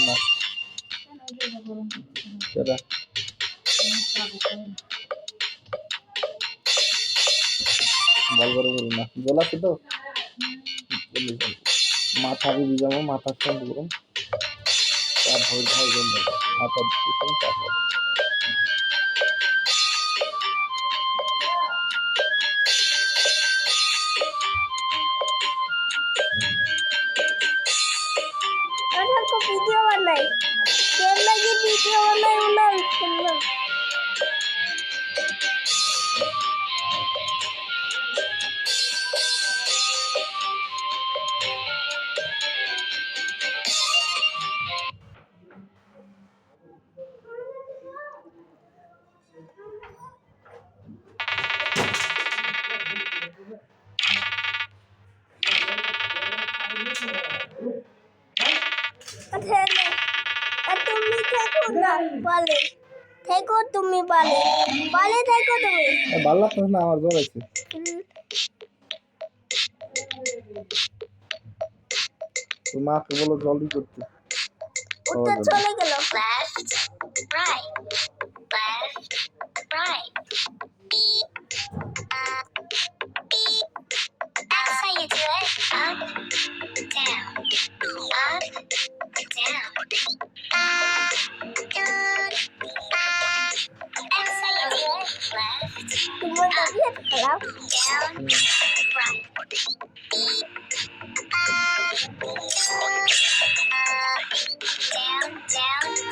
না কেডা বল করে বল না জল আছে তো মাথা দিয়ে যাবো মাথা স্ট্যান্ড করুন তারপর ভাই জল মাথা দিচ্ছেন তারপর को वीडियो बनाई तेल लगी वीडियो बनाई उन्हें सुनना তুমি থেকো না পালে থেকো তুমি পালে পালে থেকো তুমি ভালো লাগছে না আমার জ্বর আছে তো মাকে বলো জলদি করতে ওটা চলে গেল left right that's how you do it up down Hello? Down, right. Down, up. Down, right. Down,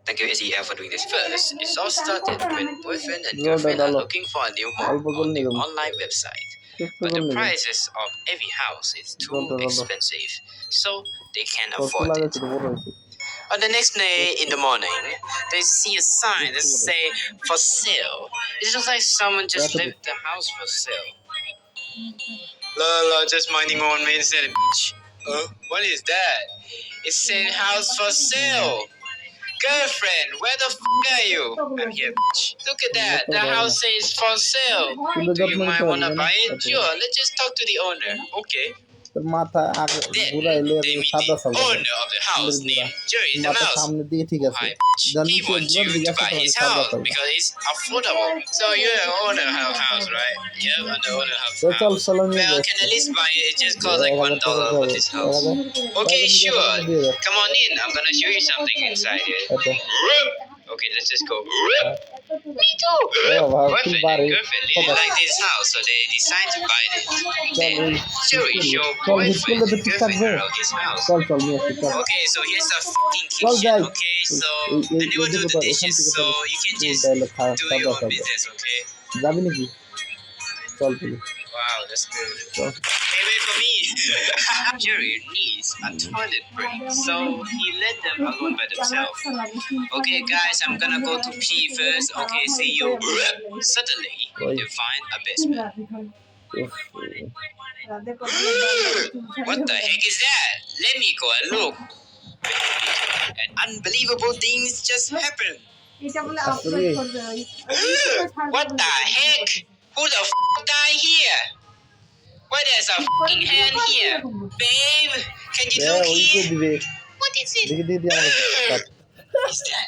Thank you, SEL, for doing this. First, it all started when boyfriend and girlfriend are looking for a new home on the online website. But the prices of every house is too expensive, so they can't afford it. On the next day in the morning, they see a sign that say for sale. It looks like someone just left the house for sale. La, just minding my own main said, what is that? It said house for sale. Girlfriend, where the are you? I'm here, bitch. Look at that. The house says for sale. Do you might wanna buy it? Sure, let's just talk to the owner. Okay. মাথা ঘুরাইলে সাদা সাদা Owner of the house named Jerry the মাথা Mouse. সামনে দিয়ে ঠিক আছে He wants you to buy his house because it's affordable. So you're the owner of the house, right? Yeah, I'm the owner of the চল house. চলো নিয়ে Well, can at least buy it. It just costs like $1 for this house. Okay, sure. Come on in. I'm gonna show you something inside here. Okay, let's just go. Me too. Boyfriend and girlfriend really like this house, so they decide to buy it. Then Joey show boyfriend and girlfriend around this house. চল চল নিয়ে আসি চল Okay, so here's the fucking kitchen. Okay, so I never do the dishes, so you can just do your own business. Okay. যাবি নাকি চল তুই Wow, that's good. চল Hey, wait for me. Jerry needs a toilet break, so he let them alone by themselves. Okay, guys, I'm gonna go to pee first. Okay, see you. Suddenly, they find a basement. What the heck is that? Let me go and look. And unbelievable things just happened. What the heck? Who the died here? Why there's a fucking hand here? Babe, can you look here? What is it? Is that